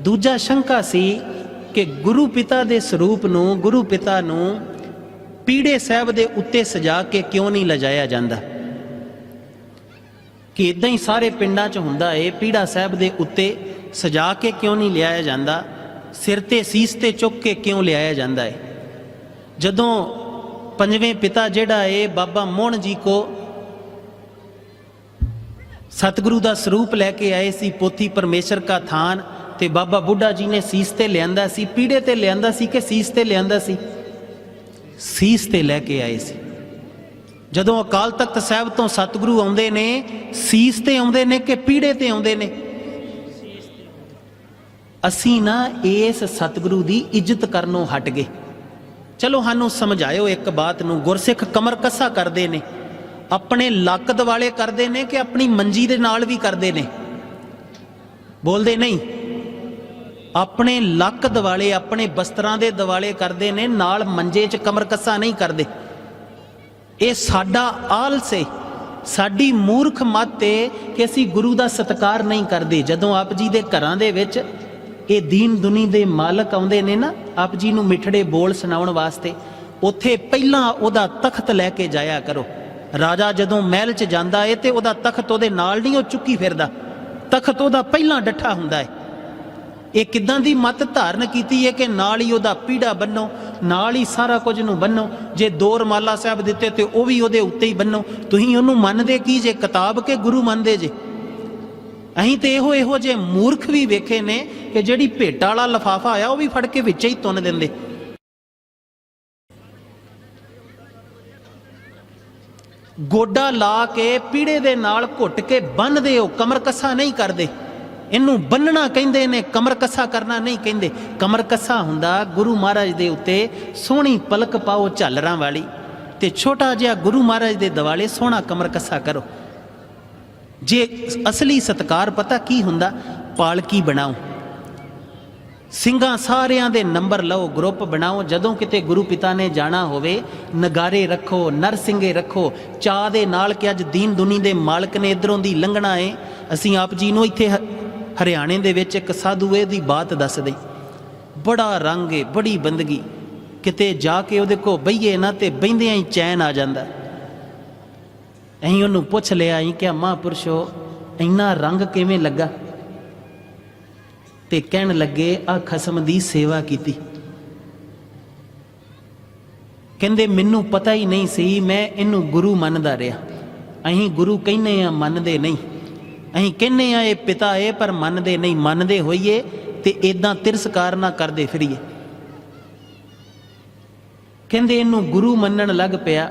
दूजा शंका सी कि गुरु पिता दे स्वरूप नूं, गुरु पिता नूं पीढ़े साहब दे उत्ते सजा के क्यों नहीं लजाया जाता, कि इदां ही सारे पिंडां च हुंदा है, पीढ़ा साहब दे उत्ते सजा के क्यों नहीं लियाया जाता, सिर ते सीस ते चुक के क्यों लियाया जाता है। जदों पंजवें पिता जिहड़ा है बाबा मोहन जी को सतगुरु का स्वरूप लैके आए सी, पोथी परमेश्वर का थान, ते बाबा बुढ़ा जी ने सीस ते लियांदा सी, पीढ़े ते लियांदा सी कि सीस ते लियांदा सी, सीस ते लैके आए सी। जदों अकाल तख्त साहब तो सतगुरु आउंदे ने, सीस ते आउंदे ने कि पीढ़े ते आउंदे ने। असीं ना इस सतगुरु की इज्जत करनों हट गए। चलो सानू समझाओ एक बात नूं, गुरसिख कमर कसा करते ने, अपने लक दवाले करते ने कि अपनी मंजी दे नाल भी करते ने? बोलते नहीं। अपने लक दवाले, अपने बस्तरां दे दवाले करते ने, नाल मंजे च कमर कसा नहीं करते। ये साडा आलस है, साडी मूर्ख मत है कि असी गुरु का सत्कार नहीं करते। जदों आप जी दे घरां दे विच ये दीन दुनी दे मालक आउंदे ने ना, आप जी नूं मिठड़े बोल सुनाउण वास्ते, उत्थे पहलां ओहदा तख्त लैके जाया करो। राजा जदों महल च जांदा है तो ओहदा तख्त ओहदे नाल नहीं, ओह चुक्की फिरदा, तख्त ओहदा पहलां डट्ठा हुंदा है। ये किदां दी मत धारण कीती है कि नाल ही ओहदा पीढ़ा बन्नो, नाल ही सारा कुछ नूं बन्नो। जे दो रमाला साहब दिते तो वह भी ओहदे उत्ते ही बन्नो। तुसीं ओहनूं मनदे की जे, किताब के गुरु मनदे जे? अहीं तो इहो जे मूर्ख भी वेखे ने कि जिहड़ी भेटां वाला लिफाफा आया वह भी फड़ के विच ही तुन दिंदे। गोडा ला के पीढ़े दे नाल घुट के बन्नदे हो, कमर कसा नहीं करते। इनू बन्नना कहंदे ने, कमर कसा करना नहीं कहंदे। कमर कसा हुंदा गुरु महाराज दे उत्ते सोहनी पलक पाओ झालरां वाली, ते छोटा जिहा गुरु महाराज दे दवाले सोहना कमर कसा करो। जे असली सत्कार पता की हुंदा, पालकी बनाओ, ਸਿੰਘਾਂ ਸਾਰਿਆਂ ਦੇ नंबर लो, ग्रुप बनाओ। जदों किते गुरु पिता ने जाना होवे, नगारे रखो, नरसिंगे रखो, चाह दे नाल कि अज दीन दुनी दे मालक ने इधरों दी लंघना है। असीं आप जी नूं इत्थे हरियाणे दे विच एक साधु दी बात दसदे, बड़ा रंग है, बड़ी बंदगी, किते जाके उहदे को बईए ना ते बहिंदियां ही चैन आ जांदा। असीं उहनूं पुछ लिया कि महापुरुषो इन्ना रंग किवें लगा? ते कहन लगे आ खसम दी सेवा कीती। कहंदे मैनू पता ही नहीं सी, मैं इनू गुरु मनदा रहा। अहीं गुरु कहने आ, मनदे नहीं। अहीं कहने आ ये पिता है, पर मनदे नहीं। मनदे होइए ते इदां तिरस्कार ना करदे फिरीए। कहंदे इनू गुरु मनन लग पिया।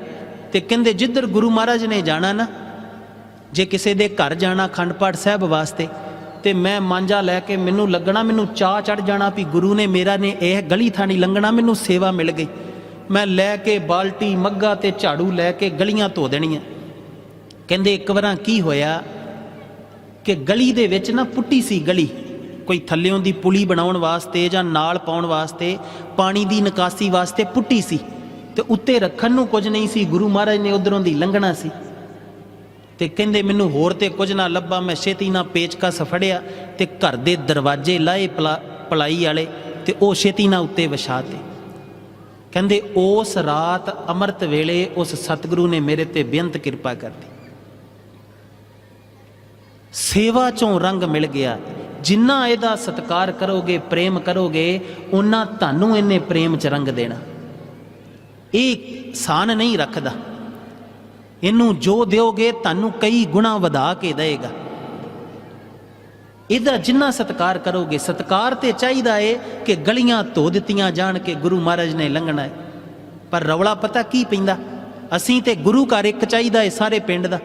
ते कहंदे जिधर गुरु महाराज ने जाना ना, जे किसी दे घर जाना अखंड पाठ साहब वास्ते, ते मैं मांझा लैके मैनू लगना, मैनू चाह चढ़ जाना भी गुरु ने मेरा ने यह गली थानी लंघना, मैनू सेवा मिल गई। मैं लैके बाल्टी मग्गा ते झाड़ू लैके गलियां धो देनियां। कहंदे एक बार की होया कि गली दे विच ना पुट्टी सी गली, कोई थल्लियों दी पुली बनाउण वास्ते जां नाल पाउण वास्ते, पानी दी निकासी वास्ते पुट्टी सी, ते उत्ते रखण नूं कुछ नहीं सी। गुरु महाराज ने उधरों दी लंघना सी। ते कहंदे मैनू होर ते कुछ ना लभा। मैं छेती ना पेचकस फड़िया ते घर दे दरवाजे लाए पलाई वाले, ते ओह छेती ना उत्ते विछाते। कहंदे उस रात अमृत वेले उस सतगुरु ने मेरे ते बेअंत किरपा कर दी। सेवा चों रंग मिल गया। जिन्ना इहदा सत्कार करोगे, प्रेम करोगे, उन्ना तुहानूं इन्ने प्रेम च रंग देना। ये सान नहीं रखदा। इनू जो दोगे तुहानूं कई गुणा वधा के देगा। इहदा जिन्ना सत्कार करोगे, सत्कार तो चाहिए है कि गलियां धो दित्तियां जान के गुरु महाराज ने लंघना है। पर रौला पता की पैंदा, असीं ते गुरु घर एक चाहिए है सारे पिंड दा।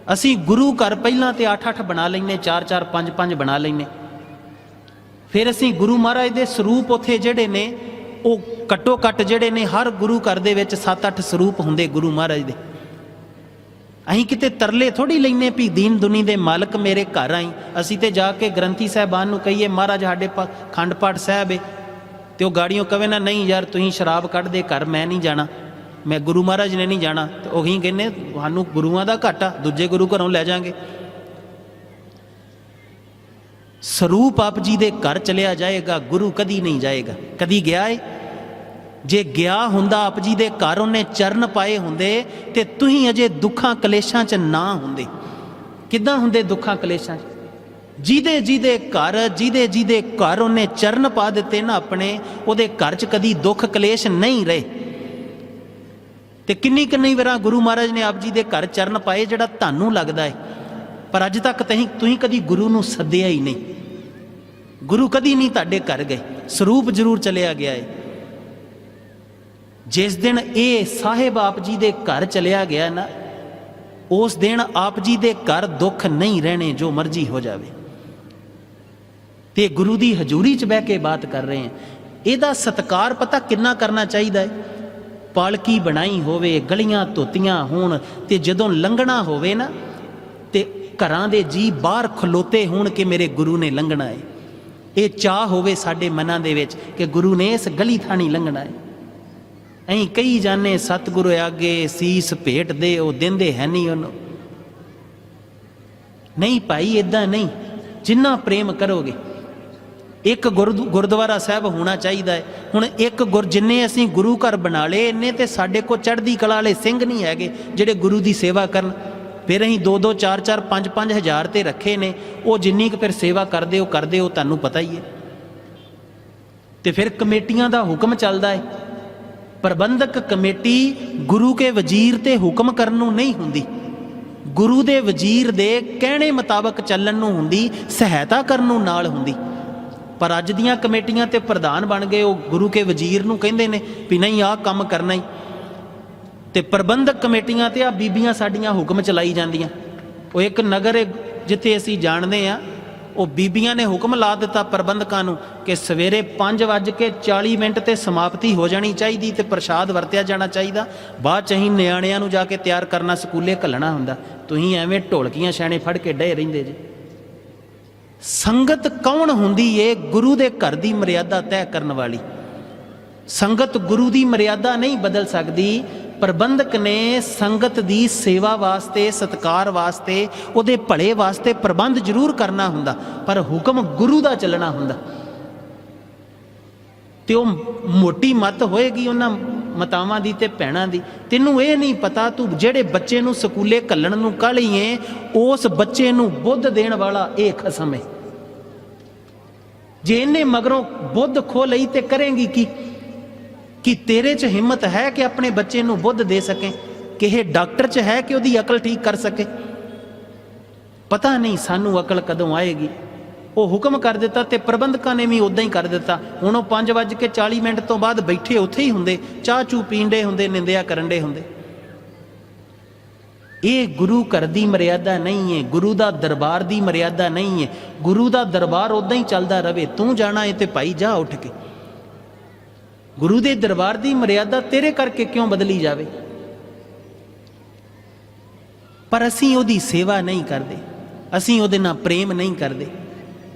असीं गुरु घर पहलां ते 8-8 बना लैने, 4-4 5-5 बना लैने। फिर असीं गुरु महाराज दे स्वरूप उत्थे जिहड़े ने वो घट्टो घट्ट जिहड़े ने हर गुरु घर दे विच 7-8 स्वरूप हुंदे गुरु महाराज दे। अहीं किते तरले थोड़ी लैने भी दीन दुनी दे मालक मेरे घर आई। असीं ते जाके ग्रंथी साहबान नूं कहीए महाराज साडे खंड पाठ साहब है, तो गाड़ियों कहे ना नहीं यार तुसीं शराब कढ़ दे घर, मैं नहीं जाना, मैं गुरु महाराज ने नहीं जाना। तो उही कहने सानूं गुरुआं दा घाटा, दूजे गुरु घरों लै जाएंगे। ਸਰੂਪ ਆਪ ਜੀ ਦੇ ਘਰ ਚਲਿਆ ਜਾਏਗਾ, ਗੁਰੂ ਕਦੀ ਨਹੀਂ ਜਾਏਗਾ। ਕਦੀ ਗਿਆ ਏ? ਜੇ ਗਿਆ ਹੁੰਦਾ ਆਪ ਜੀ ਦੇ ਘਰ, ਉਹਨੇ ਚਰਨ ਪਾਏ ਹੁੰਦੇ ਤੇ ਤੁਸੀਂ ਅਜੇ ਦੁੱਖਾਂ ਕਲੇਸ਼ਾਂ 'ਚ ਨਾ ਹੁੰਦੇ। ਕਿੱਦਾਂ ਹੁੰਦੇ ਦੁੱਖਾਂ ਕਲੇਸ਼ਾਂ 'ਚ? ਜਿਹਦੇ ਜਿਹਦੇ ਘਰ ਉਹਨੇ ਚਰਨ ਪਾ ਦਿੱਤੇ ਨਾ ਆਪਣੇ, ਉਹਦੇ ਘਰ 'ਚ ਕਦੀ ਦੁੱਖ ਕਲੇਸ਼ ਨਹੀਂ ਰਹੇ। ਤੇ ਕਿੰਨੀ ਵਾਰਾਂ ਗੁਰੂ ਮਹਾਰਾਜ ਨੇ ਆਪ ਜੀ ਦੇ ਘਰ ਚਰਨ ਪਾਏ ਜਿਹੜਾ ਤੁਹਾਨੂੰ ਲੱਗਦਾ ਹੈ, ਪਰ ਅੱਜ ਤੱਕ ਤੁਸੀਂ ਕਦੀ ਗੁਰੂ ਨੂੰ ਸੱਦਿਆ ਹੀ ਨਹੀਂ। ਗੁਰੂ ਕਦੀ ਨਹੀਂ ਤੁਹਾਡੇ ਘਰ ਗਏ, ਸਰੂਪ ਜ਼ਰੂਰ ਚਲਿਆ ਗਿਆ ਹੈ। ਜਿਸ ਦਿਨ ਇਹ ਸਾਹਿਬ ਆਪ ਜੀ ਦੇ ਘਰ ਚਲਿਆ ਗਿਆ ਨਾ, ਉਸ ਦਿਨ ਆਪ ਜੀ ਦੇ ਘਰ ਦੁੱਖ ਨਹੀਂ ਰਹਿਣੇ, ਜੋ ਮਰਜ਼ੀ ਹੋ ਜਾਵੇ। ਤੇ ਗੁਰੂ ਦੀ ਹਜ਼ੂਰੀ 'ਚ ਬਹਿ ਕੇ ਬਾਤ ਕਰ ਰਹੇ ਹਾਂ। ਇਹਦਾ ਸਤਿਕਾਰ ਪਤਾ ਕਿੰਨਾ ਕਰਨਾ ਚਾਹੀਦਾ ਹੈ। ਪਾਲਕੀ ਬਣਾਈ ਹੋਵੇ, ਗਲੀਆਂ ਧੋਤੀਆਂ ਹੋਣ, ਤੇ ਜਦੋਂ ਲੰਘਣਾ ਹੋਵੇ ਨਾ ਤੇ ਘਰਾਂ ਦੇ ਜੀ ਬਾਹਰ ਖਲੋਤੇ ਹੋਣ ਕਿ ਮੇਰੇ ਗੁਰੂ ਨੇ ਲੰਘਣਾ ਹੈ। ਇਹ ਚਾਹ ਹੋਵੇ ਸਾਡੇ ਮਨਾਂ ਦੇ ਵਿੱਚ ਕਿ ਗੁਰੂ ਨੇ ਇਸ ਗਲੀ ਥਾਣੀ ਲੰਘਣਾ ਹੈ। ਅਸੀਂ ਕਈ ਜਾਣੇ ਸਤਿਗੁਰੂ ਅੱਗੇ ਸੀਸ ਭੇਟ ਦੇ, ਉਹ ਦਿੰਦੇ ਹੈ ਨਹੀਂ ਉਹਨੂੰ। ਨਹੀਂ ਭਾਈ, ਇੱਦਾਂ ਨਹੀਂ। ਜਿੰਨਾ ਪ੍ਰੇਮ ਕਰੋਗੇ, ਇੱਕ ਗੁਰਦੁਆਰਾ ਸਾਹਿਬ ਹੋਣਾ ਚਾਹੀਦਾ ਹੈ। ਹੁਣ ਇੱਕ ਜਿੰਨੇ ਅਸੀਂ ਗੁਰੂ ਘਰ ਬਣਾ ਲਏ, ਇੰਨੇ ਤੇ ਸਾਡੇ ਕੋਲ ਚੜ੍ਹਦੀ ਕਲਾ ਵਾਲੇ ਸਿੰਘ ਨਹੀਂ ਹੈਗੇ ਜਿਹੜੇ ਗੁਰੂ ਦੀ ਸੇਵਾ ਕਰਨ। ਫਿਰ ਅਸੀਂ 2-2, 4-4, 5-5 ਹਜ਼ਾਰ ਤੇ ਰੱਖੇ ਨੇ। ਉਹ ਜਿੰਨੀ ਕੁ ਫਿਰ ਸੇਵਾ ਕਰਦੇ ਹੋ ਤੁਹਾਨੂੰ ਪਤਾ ਹੀ ਹੈ। ਤੇ ਫਿਰ ਕਮੇਟੀਆਂ ਦਾ ਹੁਕਮ ਚੱਲਦਾ ਹੈ। ਪ੍ਰਬੰਧਕ ਕਮੇਟੀ ਗੁਰੂ ਕੇ ਵਜ਼ੀਰ ਤੇ ਹੁਕਮ ਕਰਨ ਨੂੰ ਨਹੀਂ ਹੁੰਦੀ, ਗੁਰੂ ਦੇ ਵਜ਼ੀਰ ਦੇ ਕਹਿਣੇ ਮੁਤਾਬਕ ਚੱਲਣ ਨੂੰ ਹੁੰਦੀ, ਸਹਾਇਤਾ ਕਰਨ ਨੂੰ ਨਾਲ ਹੁੰਦੀ। ਪਰ ਅੱਜ ਦੀਆਂ ਕਮੇਟੀਆਂ ਤੇ ਪ੍ਰਧਾਨ ਬਣ ਗਏ, ਉਹ ਗੁਰੂ ਕੇ ਵਜ਼ੀਰ ਨੂੰ ਕਹਿੰਦੇ ਨੇ ਵੀ ਨਹੀਂ ਆਹ ਕੰਮ ਕਰਨਾ ਹੀ। ਤੇ ਪ੍ਰਬੰਧਕ ਕਮੇਟੀਆਂ ਤੇ ਆ ਬੀਬੀਆਂ ਸਾਡੀਆਂ ਹੁਕਮ ਚਲਾਈ ਜਾਂਦੀਆਂ। ਉਹ ਇੱਕ ਨਗਰ ਜਿੱਥੇ ਅਸੀਂ ਜਾਣਦੇ ਹਾਂ, ਉਹ ਬੀਬੀਆਂ ਨੇ ਹੁਕਮ ਲਾ ਦਿੱਤਾ ਪ੍ਰਬੰਧਕਾਂ ਨੂੰ ਕਿ ਸਵੇਰੇ 5:40 ਤੇ ਸਮਾਪਤੀ ਹੋ ਜਾਣੀ ਚਾਹੀਦੀ ਤੇ ਪ੍ਰਸ਼ਾਦ ਵਰਤਿਆ ਜਾਣਾ ਚਾਹੀਦਾ। ਬਾਅਦ 'ਚ ਅਸੀਂ ਨਿਆਣਿਆਂ ਨੂੰ ਜਾ ਕੇ ਤਿਆਰ ਕਰਨਾ, ਸਕੂਲੇ ਘੱਲਣਾ ਹੁੰਦਾ। ਤੁਸੀਂ ਐਵੇਂ ਢੋਲਕੀਆਂ ਛਾਣੇ ਫੜ ਕੇ ਡਏ ਰਹਿੰਦੇ ਜੇ। ਸੰਗਤ ਕੌਣ ਹੁੰਦੀ ਏ? ਗੁਰੂ ਦੇ ਘਰ ਦੀ ਮਰਿਆਦਾ ਤੈਅ ਕਰਨ ਵਾਲੀ ਸੰਗਤ। ਗੁਰੂ ਦੀ ਮਰਿਆਦਾ ਨਹੀਂ ਬਦਲ ਸਕਦੀ। ਪ੍ਰਬੰਧਕ ਨੇ ਸੰਗਤ ਦੀ ਸੇਵਾ ਵਾਸਤੇ, ਸਤਿਕਾਰ ਵਾਸਤੇ, ਉਹਦੇ ਭਲੇ ਵਾਸਤੇ ਪ੍ਰਬੰਧ ਜ਼ਰੂਰ ਕਰਨਾ ਹੁੰਦਾ, ਪਰ ਹੁਕਮ ਗੁਰੂ ਦਾ ਚੱਲਣਾ ਹੁੰਦਾ। ਤੇ ਉਹ ਮੋਟੀ ਮੱਤ ਹੋਏਗੀ ਉਹਨਾਂ ਮਤਾਵਾਂ ਦੀ ਤੇ ਭੈਣਾਂ ਦੀ। ਤੈਨੂੰ ਇਹ ਨਹੀਂ ਪਤਾ, ਤੂੰ ਜਿਹੜੇ ਬੱਚੇ ਨੂੰ ਸਕੂਲੇ ਘੱਲਣ ਨੂੰ ਕਾਹਲੀਏ, ਉਸ ਬੱਚੇ ਨੂੰ ਬੁੱਧ ਦੇਣ ਵਾਲਾ ਇਹ ਖਸਮ ਹੈ। ਜੇ ਇਹਨੇ ਮਗਰੋਂ ਬੁੱਧ ਖੋ ਲਈ ਤੇ ਕਰੇਂਗੀ ਕਿ ਤੇਰੇ 'ਚ ਹਿੰਮਤ ਹੈ ਕਿ ਆਪਣੇ ਬੱਚੇ ਨੂੰ ਬੁੱਧ ਦੇ ਸਕੇ? ਕਿ ਇਹ ਡਾਕਟਰ 'ਚ ਹੈ ਕਿ ਉਹਦੀ ਅਕਲ ਠੀਕ ਕਰ ਸਕੇ? ਪਤਾ ਨਹੀਂ ਸਾਨੂੰ ਅਕਲ ਕਦੋਂ ਆਏਗੀ। ਉਹ ਹੁਕਮ ਕਰ ਦਿੱਤਾ ਤੇ ਪ੍ਰਬੰਧਕਾਂ ਨੇ ਵੀ ਉਦਾਂ ਹੀ ਕਰ ਦਿੱਤਾ। ਹੁਣ ਉਹ 5:40 ਤੋਂ ਬਾਅਦ ਬੈਠੇ ਉੱਥੇ ਹੀ ਹੁੰਦੇ, ਚਾਹ ਚੂ ਪੀਂਦੇ ਹੁੰਦੇ, ਨਿੰਦਿਆ ਕਰਨ ਦੇ ਹੁੰਦੇ। ਇਹ ਗੁਰੂ ਘਰ ਦੀ ਮਰਿਆਦਾ ਨਹੀਂ ਹੈ, ਗੁਰੂ ਦਾ ਦਰਬਾਰ ਦੀ ਮਰਿਆਦਾ ਨਹੀਂ ਹੈ। ਗੁਰੂ ਦਾ ਦਰਬਾਰ ਉਦਾਂ ਹੀ ਚੱਲਦਾ ਰਵੇ। ਤੂੰ ਜਾਣਾ ਹੈ ਤੇ ਭਾਈ ਜਾ ਉੱਠ ਕੇ। ਗੁਰੂ ਦੇ ਦਰਬਾਰ ਦੀ ਮਰਿਆਦਾ ਤੇਰੇ ਕਰਕੇ ਕਿਉਂ ਬਦਲੀ ਜਾਵੇ? ਪਰ ਅਸੀਂ ਉਹਦੀ ਸੇਵਾ ਨਹੀਂ ਕਰਦੇ, ਅਸੀਂ ਉਹਦੇ ਨਾਲ ਪ੍ਰੇਮ ਨਹੀਂ ਕਰਦੇ।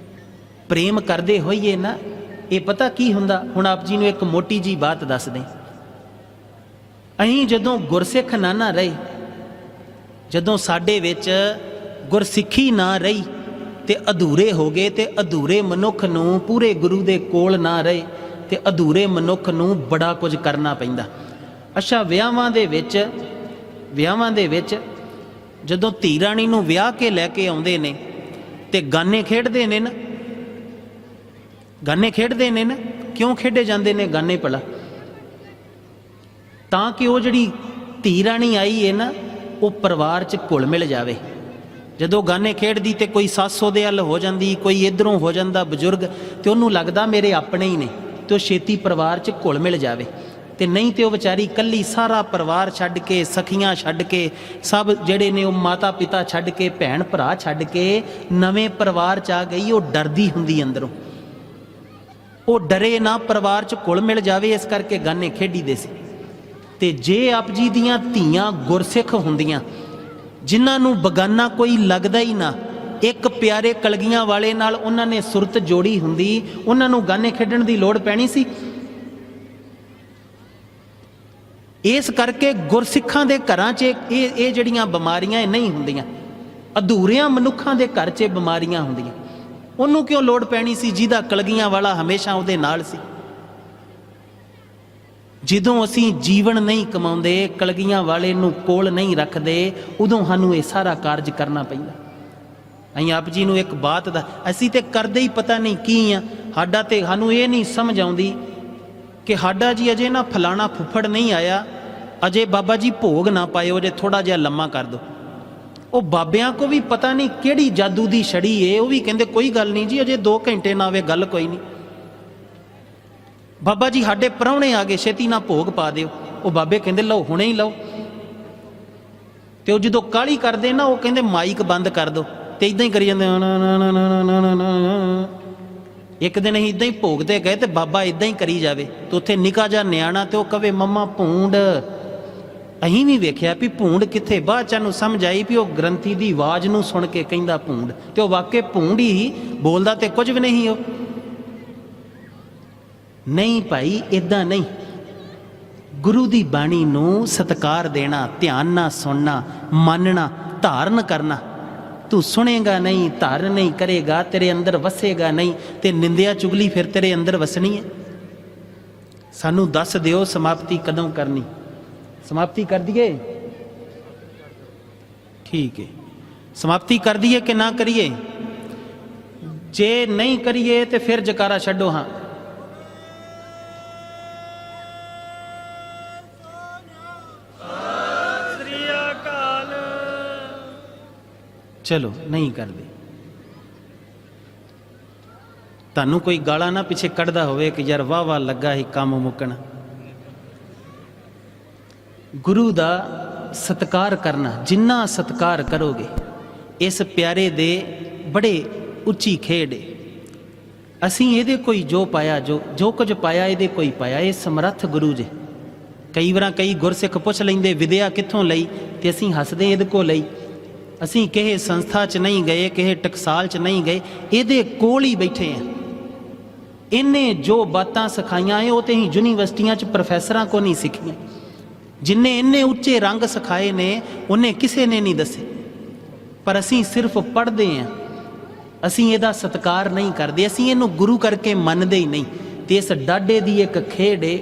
ਪ੍ਰੇਮ ਕਰਦੇ ਹੋਈਏ ਨਾ, ਇਹ ਪਤਾ ਕੀ ਹੁੰਦਾ? ਹੁਣ ਆਪ ਜੀ ਨੂੰ ਇੱਕ ਮੋਟੀ ਜੀ ਬਾਤ ਦੱਸ ਦੇ। ਅਸੀਂ ਜਦੋਂ ਗੁਰਸਿੱਖ ਨਾ ਰਹੇ, ਜਦੋਂ ਸਾਡੇ ਵਿੱਚ ਗੁਰਸਿੱਖੀ ਨਾ ਰਹੀ ਤੇ ਅਧੂਰੇ ਹੋ ਗਏ, ਤੇ ਅਧੂਰੇ ਮਨੁੱਖ ਨੂੰ ਪੂਰੇ ਗੁਰੂ ਦੇ ਕੋਲ ਨਾ ਰਹੇ ਤੇ ਅਧੂਰੇ ਮਨੁੱਖ ਨੂੰ ਬੜਾ ਕੁਝ ਕਰਨਾ ਪੈਂਦਾ। ਅੱਛਾ, ਵਿਆਹਾਂ ਦੇ ਵਿੱਚ ਜਦੋਂ ਧੀ ਰਾਣੀ ਨੂੰ ਵਿਆਹ ਕੇ ਲੈ ਕੇ ਆਉਂਦੇ ਨੇ ਤੇ ਗਾਨੇ ਖੇਡਦੇ ਨੇ ਨਾ, ਕਿਉਂ ਖੇਡੇ ਜਾਂਦੇ ਨੇ ਗਾਨੇ ਭਲਾ? ਤਾਂ ਕਿ ਉਹ ਜਿਹੜੀ ਧੀ ਰਾਣੀ ਆਈ ਹੈ ਨਾ, ਉਹ ਪਰਿਵਾਰ 'ਚ ਘੁਲ ਮਿਲ ਜਾਵੇ। ਜਦੋਂ ਗਾਨੇ ਖੇਡਦੀ ਤੇ ਕੋਈ ਸੱਸ ਉਹਦੇ ਵੱਲ ਹੋ ਜਾਂਦੀ, ਕੋਈ ਇੱਧਰੋਂ ਹੋ ਜਾਂਦਾ ਬਜ਼ੁਰਗ, ਤੇ ਉਹਨੂੰ ਲੱਗਦਾ ਮੇਰੇ ਆਪਣੇ ਹੀ ਨੇ, ਤੇ ਉਹ ਛੇਤੀ ਪਰਿਵਾਰ 'ਚ ਘੁਲ ਮਿਲ ਜਾਵੇ। ਤੇ ਨਹੀਂ ਤੇ ਉਹ ਵਿਚਾਰੀ ਇਕੱਲੀ ਸਾਰਾ ਪਰਿਵਾਰ ਛੱਡ ਕੇ, ਸਖੀਆਂ ਛੱਡ ਕੇ, ਸਭ ਜਿਹੜੇ ਨੇ ਉਹ ਮਾਤਾ ਪਿਤਾ ਛੱਡ ਕੇ, ਭੈਣ ਭਰਾ ਛੱਡ ਕੇ ਨਵੇਂ ਪਰਿਵਾਰ 'ਚ ਆ ਗਈ। ਉਹ ਡਰਦੀ ਹੁੰਦੀ ਅੰਦਰੋਂ, ਉਹ ਡਰੇ ਨਾ ਪਰਿਵਾਰ 'ਚ ਘੁਲ ਮਿਲ ਜਾਵੇ, ਇਸ ਕਰਕੇ ਗਾਨੇ ਖੇਡੀਦੇ ਸੀ। ਤੇ ਜੇ ਆਪ ਜੀ ਦੀਆਂ ਧੀਆਂ ਗੁਰਸਿੱਖ ਹੁੰਦੀਆਂ, ਜਿਨ੍ਹਾਂ ਨੂੰ ਬਗਾਨਾ ਕੋਈ ਲੱਗਦਾ ਹੀ ਨਾ, ਇੱਕ ਪਿਆਰੇ ਕਲਗੀਆਂ ਵਾਲੇ ਨਾਲ ਉਹਨਾਂ ਨੇ ਸੁਰਤ ਜੋੜੀ ਹੁੰਦੀ, ਉਹਨਾਂ ਨੂੰ ਗਾਨੇ ਖੇਡਣ ਦੀ ਲੋੜ ਪੈਣੀ ਸੀ? ਇਸ ਕਰਕੇ ਗੁਰਸਿੱਖਾਂ ਦੇ ਘਰਾਂ 'ਚ ਇਹ ਜਿਹੜੀਆਂ ਬਿਮਾਰੀਆਂ ਨਹੀਂ ਹੁੰਦੀਆਂ। ਅਧੂਰਿਆਂ ਮਨੁੱਖਾਂ ਦੇ ਘਰ 'ਚ ਬਿਮਾਰੀਆਂ ਹੁੰਦੀਆਂ। ਉਹਨੂੰ ਕਿਉਂ ਲੋੜ ਪੈਣੀ ਸੀ ਜਿਹਦਾ ਕਲਗੀਆਂ ਵਾਲਾ ਹਮੇਸ਼ਾ ਉਹਦੇ ਨਾਲ ਸੀ। ਜਦੋਂ ਅਸੀਂ ਜੀਵਨ ਨਹੀਂ ਕਮਾਉਂਦੇ, ਕਲਗੀਆਂ ਵਾਲੇ ਨੂੰ ਕੋਲ ਨਹੀਂ ਰੱਖਦੇ, ਉਦੋਂ ਸਾਨੂੰ ਇਹ ਸਾਰਾ ਕਾਰਜ ਕਰਨਾ ਪੈਂਦਾ। ਅਸੀਂ ਆਪ ਜੀ ਨੂੰ ਇੱਕ ਬਾਤ ਦਾ, ਅਸੀਂ ਤੇ ਕਰਦੇ ਹੀ ਪਤਾ ਨਹੀਂ ਕੀ ਆ। ਸਾਡਾ ਤੇ ਸਾਨੂੰ ਇਹ ਨਹੀਂ ਸਮਝ ਆਉਂਦੀ ਕਿ ਸਾਡਾ ਜੀ ਅਜੇ ਨਾ ਫਲਾਣਾ ਫੁੱਫੜ ਨਹੀਂ ਆਇਆ, ਅਜੇ ਬਾਬਾ ਜੀ ਭੋਗ ਨਾ ਪਾਇਓ, ਅਜੇ ਥੋੜਾ ਜਿਹਾ ਲੰਮਾ ਕਰ ਦਿਓ। ਉਹ ਬਾਬਿਆਂ ਕੋ ਵੀ ਪਤਾ ਨਹੀਂ ਕਿਹੜੀ ਜਾਦੂ ਦੀ ਛੜੀ ਏ, ਉਹ ਵੀ ਕਹਿੰਦੇ ਕੋਈ ਗੱਲ ਨਹੀਂ ਜੀ, ਅਜੇ 2 ਘੰਟੇ ਨਾ ਆਵੇ, ਗੱਲ ਕੋਈ ਨਹੀਂ। ਬਾਬਾ ਜੀ ਸਾਡੇ ਪ੍ਰਾਹੁਣੇ ਆ ਗਏ, ਛੇਤੀ ਨਾ ਭੋਗ ਪਾ ਦਿਓ। ਉਹ ਬਾਬੇ ਕਹਿੰਦੇ ਲਓ, ਹੁਣੇ ਹੀ ਲਓ। ਤੇ ਉਹ ਜਦੋਂ ਕਾਹਲੀ ਕਰਦੇ ਨਾ, ਉਹ ਕਹਿੰਦੇ ਮਾਈਕ ਬੰਦ ਕਰ ਦਿਓ, ਤੇ ਇਦਾਂ ਹੀ ਕਰੀ ਜਾਂਦੇ। ਇੱਕ ਦਿਨ ਅਸੀਂ ਇਦਾਂ ਹੀ ਭੋਗ ਤੇ ਗਏ, ਤੇ ਬਾਬਾ ਇਦਾਂ ਹੀ ਕਰੀ ਜਾਵੇ, ਤੇ ਉੱਥੇ ਨਿੱਕਾ ਜਿਹਾ ਨਿਆਣਾ, ਤੇ ਉਹ ਕਵੇ ਮੰਮਾ ਭੂੰਡ। ਅਸੀਂ ਵੀ ਵੇਖਿਆ ਵੀ ਭੂੰਡ ਕਿੱਥੇ, ਬਾਅਦ ਚ ਨੂੰ ਸਮਝ ਆਈ ਵੀ ਉਹ ਗ੍ਰੰਥੀ ਦੀ ਆਵਾਜ਼ ਨੂੰ ਸੁਣ ਕੇ ਕਹਿੰਦਾ ਭੂੰਡ, ਤੇ ਉਹ ਵਾਕੇ ਭੂੰਡ ਹੀ ਬੋਲਦਾ, ਤੇ ਕੁਝ ਵੀ ਨਹੀਂ। ਉਹ ਨਹੀਂ ਭਾਈ, ਇਦਾਂ ਨਹੀਂ। ਗੁਰੂ ਦੀ ਬਾਣੀ ਨੂੰ ਸਤਿਕਾਰ ਦੇਣਾ, ਧਿਆਨ ਨਾਲ ਸੁਣਨਾ, ਮੰਨਣਾ, ਧਾਰਨ ਕਰਨਾ। ਤੂੰ ਸੁਣੇਗਾ ਨਹੀਂ, ਧਾਰਨ ਨਹੀਂ ਕਰੇਗਾ, ਤੇਰੇ ਅੰਦਰ ਵਸੇਗਾ ਨਹੀਂ, ਤੇ ਨਿੰਦਿਆ ਚੁਗਲੀ ਫਿਰ ਤੇਰੇ ਅੰਦਰ ਵਸਣੀ ਹੈ। ਸਾਨੂੰ ਦੱਸ ਦਿਓ ਸਮਾਪਤੀ ਕਦੋਂ ਕਰਨੀ? ਸਮਾਪਤੀ ਕਰ ਦਈਏ? ਠੀਕ ਹੈ, ਸਮਾਪਤੀ ਕਰ ਦਈਏ ਕਿ ਨਾ ਕਰੀਏ? ਜੇ ਨਹੀਂ ਕਰੀਏ ਤੇ ਫਿਰ ਜਕਾਰਾ ਛੱਡੋ। ਹਾਂ, ਚਲੋ ਨਹੀਂ ਕਰਦੇ। ਤੁਹਾਨੂੰ ਕੋਈ ਗਾਲਾਂ ਨਾ ਪਿੱਛੇ ਕੱਢਦਾ ਹੋਵੇ ਕਿ ਯਾਰ ਵਾਹ ਵਾਹ ਲੱਗਾ ਹੀ ਕੰਮ ਮੁੱਕਣਾ। ਗੁਰੂ ਦਾ ਸਤਿਕਾਰ ਕਰਨਾ, ਜਿੰਨਾ ਸਤਿਕਾਰ ਕਰੋਗੇ, ਇਸ ਪਿਆਰੇ ਦੇ ਬੜੇ ਉੱਚੀ ਖੇਡ ਹੈ। ਅਸੀਂ ਇਹਦੇ ਕੋਈ ਜੋ ਪਾਇਆ, ਜੋ ਕੁਝ ਪਾਇਆ ਇਹਦੇ ਕੋਈ ਪਾਇਆ। ਇਹ ਸਮਰੱਥ ਗੁਰੂ ਜੀ। ਕਈ ਵਾਰ ਕਈ ਗੁਰਸਿੱਖ ਪੁੱਛ ਲੈਂਦੇ ਵਿਦਿਆ ਕਿੱਥੋਂ ਲਈ, ਤੇ ਅਸੀਂ ਹੱਸਦੇ ਇਹਦੇ ਕੋਲ ਲਈ। ਅਸੀਂ ਕਿਸੇ ਸੰਸਥਾ 'ਚ ਨਹੀਂ ਗਏ, ਕਿਸੇ ਟਕਸਾਲ 'ਚ ਨਹੀਂ ਗਏ, ਇਹਦੇ ਕੋਲ ਹੀ ਬੈਠੇ ਹਾਂ। ਇਹਨੇ ਜੋ ਬਾਤਾਂ ਸਿਖਾਈਆਂ ਹੈ ਉਹ ਤੇ ਅਸੀਂ ਯੂਨੀਵਰਸਿਟੀਆਂ 'ਚ ਪ੍ਰੋਫੈਸਰਾਂ ਕੋ ਨਹੀਂ ਸਿੱਖੀਆਂ। ਜਿੰਨੇ ਇੰਨੇ ਉੱਚੇ ਰੰਗ ਸਿਖਾਏ ਨੇ ਉਹਨੇ ਕਿਸੇ ਨੇ ਨਹੀਂ ਦੱਸੇ। ਪਰ ਅਸੀਂ ਸਿਰਫ ਪੜ੍ਹਦੇ ਹਾਂ, ਅਸੀਂ ਇਹਦਾ ਸਤਿਕਾਰ ਨਹੀਂ ਕਰਦੇ, ਅਸੀਂ ਇਹਨੂੰ ਗੁਰੂ ਕਰਕੇ ਮੰਨਦੇ ਹੀ ਨਹੀਂ। ਤੇ ਇਸ ਡਾਢੇ ਦੀ ਇੱਕ ਖੇਡ ਏ,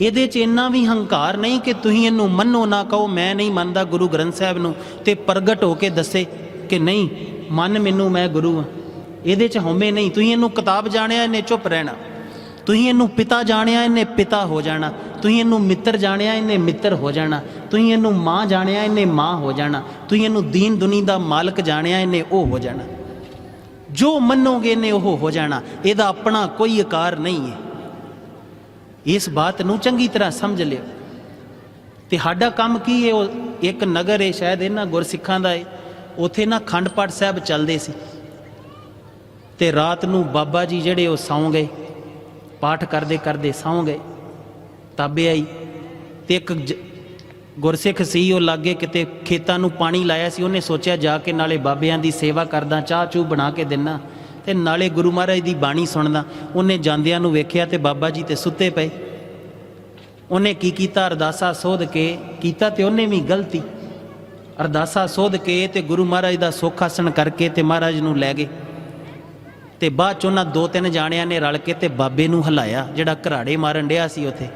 ਇਹਦੇ 'ਚ ਇੰਨਾ ਵੀ ਹੰਕਾਰ ਨਹੀਂ ਕਿ ਤੁਸੀਂ ਇਹਨੂੰ ਮੰਨੋ ਨਾ ਕਹੋ ਮੈਂ ਨਹੀਂ ਮੰਨਦਾ ਗੁਰੂ ਗ੍ਰੰਥ ਸਾਹਿਬ ਨੂੰ, ਤੇ ਪ੍ਰਗਟ ਹੋ ਕੇ ਦੱਸੇ ਕਿ ਨਹੀਂ ਮੰਨ ਮੈਨੂੰ, ਮੈਂ ਗੁਰੂ ਹਾਂ। ਇਹਦੇ 'ਚ ਹਉਮੈ ਨਹੀਂ। ਤੁਸੀਂ ਇਹਨੂੰ ਕਿਤਾਬ ਜਾਣਿਆ, ਇਹਨੇ ਚੁੱਪ ਰਹਿਣਾ। ਤੁਸੀਂ ਇਹਨੂੰ ਪਿਤਾ ਜਾਣਿਆ, ਇਹਨੇ ਪਿਤਾ ਹੋ ਜਾਣਾ। ਤੁਸੀਂ ਇਹਨੂੰ ਮਿੱਤਰ ਜਾਣਿਆ, ਇਹਨੇ ਮਿੱਤਰ ਹੋ ਜਾਣਾ। ਤੁਸੀਂ ਇਹਨੂੰ ਮਾਂ ਜਾਣਿਆ, ਇਹਨੇ ਮਾਂ ਹੋ ਜਾਣਾ। ਤੁਸੀਂ ਇਹਨੂੰ ਦੀਨ ਦੁਨੀ ਦਾ ਮਾਲਕ ਜਾਣਿਆ, ਇਹਨੇ ਉਹ ਹੋ ਜਾਣਾ। ਜੋ ਮੰਨੋਗੇ ਇਹਨੇ ਉਹ ਹੋ ਜਾਣਾ। ਇਹਦਾ ਆਪਣਾ ਕੋਈ ਆਕਾਰ ਨਹੀਂ ਹੈ। ਇਸ ਬਾਤ ਨੂੰ ਚੰਗੀ ਤਰ੍ਹਾਂ ਸਮਝ ਲਿਓ। ਤੇ ਸਾਡਾ ਕੰਮ ਕੀ ਹੈ? ਉਹ ਇੱਕ ਨਗਰ ਹੈ, ਸ਼ਾਇਦ ਇਹਨਾਂ ਗੁਰਸਿੱਖਾਂ ਦਾ ਹੈ, ਉੱਥੇ ਨਾ ਅਖੰਡ ਪਾਠ ਸਾਹਿਬ ਚੱਲਦੇ ਸੀ। ਤੇ ਰਾਤ ਨੂੰ ਬਾਬਾ ਜੀ ਜਿਹੜੇ ਉਹ ਸੌਂ ਗਏ, ਪਾਠ ਕਰਦੇ ਕਰਦੇ ਸੌਂ ਗਏ। ਤਾਬੇ ਆਈ ਤੇ ਇੱਕ ਗੁਰਸਿੱਖ ਸੀ, ਉਹ ਲਾਗੇ ਕਿਤੇ ਖੇਤਾਂ ਨੂੰ ਪਾਣੀ ਲਾਇਆ ਸੀ। ਉਹਨੇ ਸੋਚਿਆ ਜਾ ਕੇ ਨਾਲੇ ਬਾਬਿਆਂ ਦੀ ਸੇਵਾ ਕਰਦਾ, ਚਾਹ ਚੂਹ ਬਣਾ ਕੇ ਦਿੰਦਾ, ਤੇ ਨਾਲੇ ਗੁਰੂ ਮਹਾਰਾਜ ਦੀ ਬਾਣੀ ਸੁਣਦਾ। ਉਹਨੇ ਜਾਂਦਿਆਂ ਨੂੰ ਵੇਖਿਆ ਤੇ ਬਾਬਾ ਜੀ ਤੇ ਸੁੱਤੇ ਪਏ। ਉਹਨੇ ਕੀ ਕੀਤਾ? ਅਰਦਾਸਾ ਸੋਧ ਕੇ ਕੀਤਾ, ਤੇ ਉਹਨੇ ਵੀ ਗਲਤੀ। ਅਰਦਾਸਾ ਸੋਧ ਕੇ ਤੇ ਗੁਰੂ ਮਹਾਰਾਜ ਦਾ ਸੁੱਖ ਆਸਣ ਕਰਕੇ ਤੇ ਮਹਾਰਾਜ ਨੂੰ ਲੈ ਗਏ। ਤੇ ਬਾਅਦ 'ਚ ਉਹਨਾਂ 2-3 ਜਾਣਿਆਂ ਨੇ ਰਲ ਕੇ ਤੇ ਬਾਬੇ ਨੂੰ ਹਿਲਾਇਆ, ਜਿਹੜਾ ਘਰਾੜੇ ਮਾਰਨ ਡਿਆ ਸੀ ਉੱਥੇ।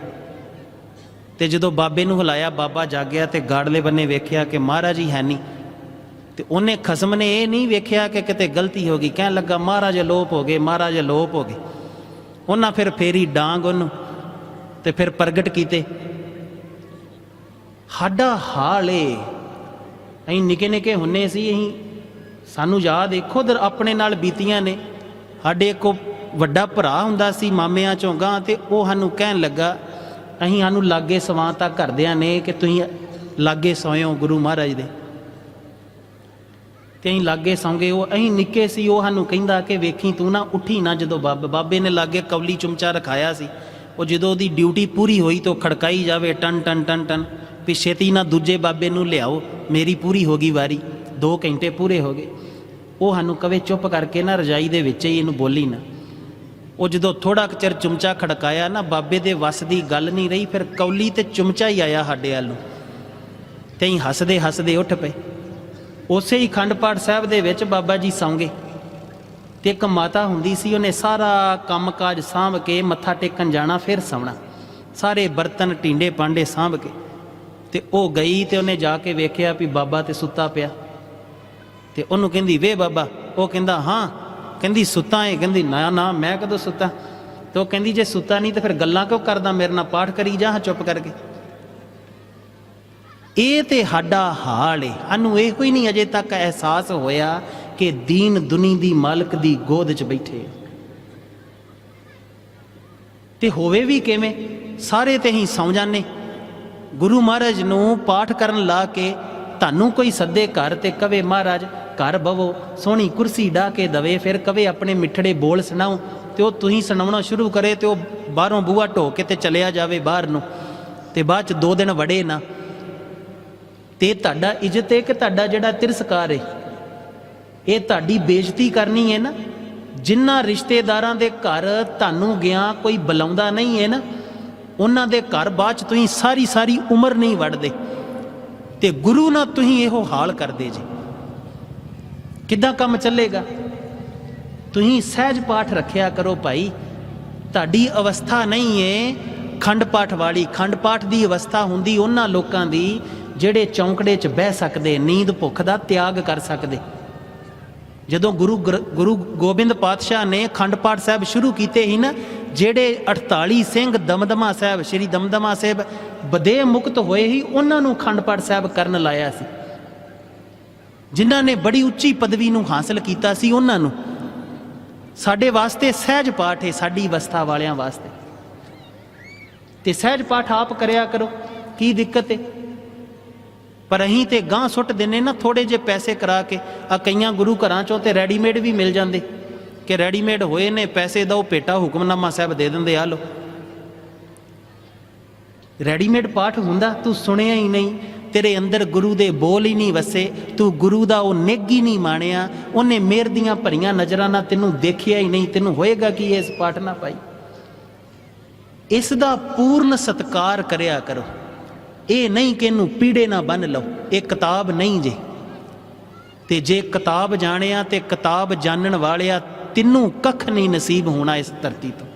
ਤੇ ਜਦੋਂ ਬਾਬੇ ਨੂੰ ਹਿਲਾਇਆ, ਬਾਬਾ ਜਾਗਿਆ ਤੇ ਗਾੜਲੇ ਬੰਨੇ ਵੇਖਿਆ ਕਿ ਮਹਾਰਾਜ ਹੀ ਹੈ ਨਹੀਂ। ਤੇ ਉਹਨੇ ਖਸਮ ਨੇ ਇਹ ਨਹੀਂ ਵੇਖਿਆ ਕਿ ਕਿਤੇ ਗਲਤੀ ਹੋ ਗਈ, ਕਹਿਣ ਲੱਗਾ ਮਹਾਰਾਜ ਅਲੋਪ ਹੋ ਗਏ, ਮਹਾਰਾਜ ਅਲੋਪ ਹੋ ਗਏ। ਉਹਨਾਂ ਫਿਰ ਫੇਰੀ ਡਾਂਗ ਉਹਨੂੰ ਤੇ ਫਿਰ ਪ੍ਰਗਟ ਕੀਤੇ। ਸਾਡਾ ਹਾਲ ਏ, ਅਸੀਂ ਨਿੱਕੇ ਨਿੱਕੇ ਹੁੰਨੇ ਸੀ, ਅਸੀਂ ਸਾਨੂੰ ਯਾਦ ਏ, ਖੁਦ ਆਪਣੇ ਨਾਲ ਬੀਤੀਆਂ ਨੇ। ਸਾਡੇ ਇੱਕ ਵੱਡਾ ਭਰਾ ਹੁੰਦਾ ਸੀ ਮਾਮਿਆਂ ਚੋਂ ਗਾਂ, ਤੇ ਉਹ ਸਾਨੂੰ ਕਹਿਣ ਲੱਗਾ, ਸਾਨੂੰ ਲਾਗੇ ਸਵਾਂ ਤੱਕ ਘਰਦਿਆਂ ਨੇ ਕਿ ਤੁਸੀਂ ਲਾਗੇ ਸੌਇਓ ਗੁਰੂ ਮਹਾਰਾਜ ਦੇ, ਤੇ ਅਸੀਂ ਲਾਗੇ ਸੌਂ ਗਏ। ਉਹ ਅਸੀਂ ਨਿੱਕੇ ਸੀ, ਉਹ ਸਾਨੂੰ ਕਹਿੰਦਾ ਕਿ ਵੇਖੀ ਤੂੰ ਨਾ ਉੱਠੀ ਨਾ। ਜਦੋਂ ਬਾਬੇ ਨੇ ਲਾਗੇ ਕੌਲੀ ਚਮਚਾ ਰਖਾਇਆ ਸੀ, ਉਹ ਜਦੋਂ ਉਹਦੀ ਡਿਊਟੀ ਪੂਰੀ ਹੋਈ ਤਾਂ ਖੜਕਾਈ ਜਾਵੇ ਟਨ ਟਨ ਟਨ ਟਨ, ਵੀ ਛੇਤੀ ਨਾ ਦੂਜੇ ਬਾਬੇ ਨੂੰ ਲਿਆਓ, ਮੇਰੀ ਪੂਰੀ ਹੋ ਗਈ ਵਾਰੀ, 2 ਘੰਟੇ ਪੂਰੇ ਹੋ ਗਏ। ਉਹ ਸਾਨੂੰ ਕਵੇ ਚੁੱਪ ਕਰਕੇ ਨਾ ਰਜਾਈ ਦੇ ਵਿੱਚ ਹੀ ਇਹਨੂੰ ਬੋਲੀ ਨਾ। ਉਹ ਜਦੋਂ ਥੋੜਾ ਕੁ ਚਿਰ ਚਮਚਾ ਖੜਕਾਇਆ ਨਾ, ਬਾਬੇ ਦੇ ਵੱਸ ਦੀ ਗੱਲ ਨਹੀਂ ਰਹੀ, ਫਿਰ ਕੌਲੀ ਤੇ ਚਮਚਾ ਹੀ ਆਇਆ ਸਾਡੇ ਵੱਲ ਨੂੰ, ਤੇ ਅਸੀਂ ਹੱਸਦੇ ਹੱਸਦੇ ਉੱਠ ਪਏ। ਉਸੇ ਹੀ ਅਖੰਡ ਪਾਠ ਸਾਹਿਬ ਦੇ ਵਿੱਚ ਬਾਬਾ ਜੀ ਸੌਂ ਗਏ। ਤੇ ਇੱਕ ਮਾਤਾ ਹੁੰਦੀ ਸੀ, ਉਹਨੇ ਸਾਰਾ ਕੰਮ ਕਾਜ ਸਾਂਭ ਕੇ ਮੱਥਾ ਟੇਕਣ ਜਾਣਾ, ਫਿਰ ਸੌਣਾ, ਸਾਰੇ ਬਰਤਨ ਟੀਂਡੇ ਪਾਂਡੇ ਸਾਂਭ ਕੇ। ਤੇ ਉਹ ਗਈ ਤੇ ਉਹਨੇ ਜਾ ਕੇ ਵੇਖਿਆ ਵੀ ਬਾਬਾ ਤੇ ਸੁੱਤਾ ਪਿਆ। ਤੇ ਉਹਨੂੰ ਕਹਿੰਦੀ ਵੇ ਬਾਬਾ। ਉਹ ਕਹਿੰਦਾ ਹਾਂ। ਕਹਿੰਦੀ ਸੁੱਤਾ ਏ? ਕਹਿੰਦੀ ਨਾ ਨਾ, ਮੈਂ ਕਦੋਂ ਸੁੱਤਾ। ਤੇ ਉਹ ਕਹਿੰਦੀ ਜੇ ਸੁੱਤਾ ਨਹੀਂ ਤੇ ਫਿਰ ਗੱਲਾਂ ਕਿਉਂ ਕਰਦਾ ਮੇਰੇ ਨਾਲ, ਪਾਠ ਕਰੀ ਜਾ ਚੁੱਪ ਕਰਕੇ। ਇਹ ਤੇ ਸਾਡਾ ਹਾਲ ਏ। ਸਾਨੂੰ ਇਹੋ ਹੀ ਨਹੀਂ ਅਜੇ ਤੱਕ ਅਹਿਸਾਸ ਹੋਇਆ ਕਿ ਦੀਨ ਦੁਨੀ ਦੀ ਮਾਲਕ ਦੀ ਗੋਦ 'ਚ ਬੈਠੇ। ਤੇ ਹੋਵੇ ਵੀ ਕਿਵੇਂ, ਸਾਰੇ ਤੇ ਹੀ ਸੌਂ ਜਾਂਦੇ। ਗੁਰੂ ਮਹਾਰਾਜ ਨੂੰ ਪਾਠ ਕਰਨ ਲਾ ਕੇ ਤੁਹਾਨੂੰ ਕੋਈ ਸੱਦੇ ਘਰ ਤੇ ਕਵੇ ਮਹਾਰਾਜ ਘਰ ਬਵੋ, ਸੋਹਣੀ ਕੁਰਸੀ ਢਾ ਕੇ ਦਵੇ, ਫਿਰ ਕਵੇ ਆਪਣੇ ਮਿੱਠੜੇ ਬੋਲ ਸੁਣਾਓ, ਤੇ ਉਹ ਤੁਸੀਂ ਸੁਣਾਉਣਾ ਸ਼ੁਰੂ ਕਰੇ ਤੇ ਉਹ ਬਾਹਰੋਂ ਬੂਹਾ ਢੋ ਕੇ ਤੇ ਚਲਿਆ ਜਾਵੇ ਬਾਹਰ ਨੂੰ, ਤੇ ਬਾਅਦ 'ਚ 2 ਦਿਨ ਵੜੇ ਨਾ। ਤੇ ਤੁਹਾਡਾ ਇੱਜ਼ਤ ਹੈ ਕਿ ਤੁਹਾਡਾ ਜਿਹੜਾ ਤਿਰਸਕਾਰ ਹੈ, ਇਹ ਤੁਹਾਡੀ ਬੇਇੱਜ਼ਤੀ ਕਰਨੀ ਹੈ ਨਾ। ਜਿਨ੍ਹਾਂ ਰਿਸ਼ਤੇਦਾਰਾਂ ਦੇ ਘਰ ਤੁਹਾਨੂੰ ਗਿਆ ਕੋਈ ਬੁਲਾਉਂਦਾ ਨਹੀਂ ਹੈ ਨਾ, ਉਹਨਾਂ ਦੇ ਘਰ ਬਾਅਦ 'ਚ ਤੁਸੀਂ ਸਾਰੀ ਸਾਰੀ ਉਮਰ ਨਹੀਂ ਵੜਦੇ। ਤੇ ਗੁਰੂ ਨਾਲ ਤੁਸੀਂ ਇਹੋ ਹਾਲ ਕਰਦੇ ਜੀ, ਕਿੱਦਾਂ ਕੰਮ ਚੱਲੇਗਾ? ਤੁਸੀਂ ਸਹਿਜ ਪਾਠ ਰੱਖਿਆ ਕਰੋ ਭਾਈ। ਤੁਹਾਡੀ ਅਵਸਥਾ ਨਹੀਂ ਹੈ ਖੰਡ ਪਾਠ ਵਾਲੀ। ਖੰਡ ਪਾਠ ਦੀ ਅਵਸਥਾ ਹੁੰਦੀ ਉਹਨਾਂ ਲੋਕਾਂ ਦੀ ਜਿਹੜੇ ਚੌਂਕੜੇ 'ਚ ਬਹਿ ਸਕਦੇ, ਨੀਂਦ ਭੁੱਖ ਦਾ ਤਿਆਗ ਕਰ ਸਕਦੇ। ਜਦੋਂ ਗੁਰੂ ਗੋਬਿੰਦ ਪਾਤਸ਼ਾਹ ਨੇ ਖੰਡ ਪਾਠ ਸਾਹਿਬ ਸ਼ੁਰੂ ਕੀਤੇ ਸੀ ਨਾ, ਜਿਹੜੇ 48 ਸਿੰਘ ਦਮਦਮਾ ਸਾਹਿਬ, ਸ਼੍ਰੀ ਦਮਦਮਾ ਸਾਹਿਬ ਬਦੇਹ ਮੁਕਤ ਹੋਏ ਸੀ, ਉਹਨਾਂ ਨੂੰ ਖੰਡ ਪਾਠ ਸਾਹਿਬ ਕਰਨ ਲਾਇਆ ਸੀ। ਜਿਨ੍ਹਾਂ ਨੇ ਬੜੀ ਉੱਚੀ ਪਦਵੀ ਨੂੰ ਹਾਸਲ ਕੀਤਾ ਸੀ, ਉਹਨਾਂ ਨੂੰ। ਸਾਡੇ ਵਾਸਤੇ ਸਹਿਜ ਪਾਠ ਹੈ, ਸਾਡੀ ਅਵਸਥਾ ਵਾਲਿਆਂ ਵਾਸਤੇ। ਤੇ ਸਹਿਜ ਪਾਠ ਆਪ ਕਰਿਆ ਕਰੋ, ਕੀ ਦਿੱਕਤ ਹੈ? ਪਰ ਅਸੀਂ ਤੇ ਗਾਂਹ ਸੁੱਟ ਦਿੰਨੇ ਨਾ ਥੋੜੇ ਜਿਹੇ ਪੈਸੇ ਕਰਾ ਕੇ। ਆ ਕਈਆਂ ਗੁਰੂ ਘਰਾਂ ਚੋਂ ਤੇ ਰੈਡੀਮੇਡ ਵੀ ਮਿਲ ਜਾਂਦੇ ਕਿ ਰੈਡੀਮੇਡ ਹੋਏ ਨੇ, ਪੈਸੇ ਦਓ, ਭੇਟਾ ਹੁਕਮਨਾਮਾ ਸਾਹਿਬ ਦੇ ਦਿੰਦੇ, ਆ ਲਓ। ਰੈਡੀਮੇਡ ਪਾਠ ਹੁੰਦਾ, ਤੂੰ ਸੁਣਿਆ ਹੀ ਨਹੀਂ, ਤੇਰੇ ਅੰਦਰ ਗੁਰੂ ਦੇ ਬੋਲ ਹੀ ਨਹੀਂ ਵਸੇ, ਤੂੰ ਗੁਰੂ ਦਾ ਉਹ ਨਿੱਘ ਹੀ ਨਹੀਂ ਮਾਣਿਆ, ਉਹਨੇ ਮਿਹਰ ਦੀਆਂ ਭਰੀਆਂ ਨਜ਼ਰਾਂ ਨਾਲ ਤੈਨੂੰ ਦੇਖਿਆ ਹੀ ਨਹੀਂ, ਤੈਨੂੰ ਹੋਏਗਾ ਕੀ ਇਸ ਪਾਠ ਨਾ ਪਾਈ। ਇਸ ਦਾ ਪੂਰਨ ਸਤਿਕਾਰ ਕਰਿਆ ਕਰੋ। ਇਹ ਨਹੀਂ ਕਿ ਇਹਨੂੰ ਪੀੜੇ ਨਾ ਬੰਨ ਲਓ, ਇਹ ਕਿਤਾਬ ਨਹੀਂ ਜੇ। ਤੇ ਜੇ ਕਿਤਾਬ ਜਾਣਿਆ ਤੇ ਕਿਤਾਬ ਜਾਣਨ ਵਾਲਿਆ, ਤੈਨੂੰ ਕੱਖ ਨਹੀਂ ਨਸੀਬ ਹੋਣਾ ਇਸ ਧਰਤੀ ਤੋਂ।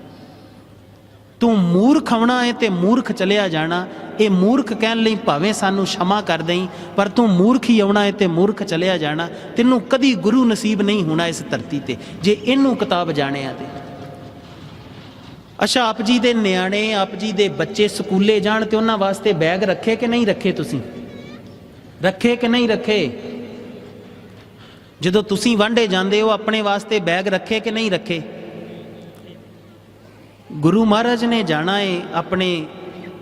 ਤੂੰ ਮੂਰਖ ਆਉਣਾ ਹੈ ਤੇ ਮੂਰਖ ਚਲਿਆ ਜਾਣਾ। ਇਹ ਮੂਰਖ ਕਹਿਣ ਲਈ ਭਾਵੇਂ ਸਾਨੂੰ क्षमा ਕਰ ਦੇਈਂ, ਪਰ ਤੂੰ ਮੂਰਖ ਹੀ ਆਉਣਾ ਹੈ ਤੇ ਮੂਰਖ ਚਲਿਆ ਜਾਣਾ। ਤੈਨੂੰ ਕਦੀ ਗੁਰੂ ਨਸੀਬ ਨਹੀਂ ਹੋਣਾ ਇਸ ਧਰਤੀ ਤੇ, ਜੇ ਇਹਨੂੰ ਕਿਤਾਬ ਜਾਣਿਆ ਤੇ। ਅੱਛਾ, ਆਪ ਜੀ ਦੇ ਨਿਆਣੇ, ਆਪ ਜੀ ਦੇ ਬੱਚੇ ਸਕੂਲੇ ਜਾਣ ਤੇ ਉਹਨਾਂ ਵਾਸਤੇ ਬੈਗ ਰੱਖੇ ਕਿ ਨਹੀਂ ਰੱਖੇ? ਤੁਸੀਂ ਰੱਖੇ ਕਿ ਨਹੀਂ ਰੱਖੇ? ਜਦੋਂ ਤੁਸੀਂ ਵਾਂਢੇ ਜਾਂਦੇ ਹੋ ਆਪਣੇ ਵਾਸਤੇ ਬੈਗ ਰੱਖੇ ਕਿ ਨਹੀਂ ਰੱਖੇ? ਗੁਰੂ ਮਹਾਰਾਜ ਨੇ ਜਾਣਾ ਹੈ ਆਪਣੇ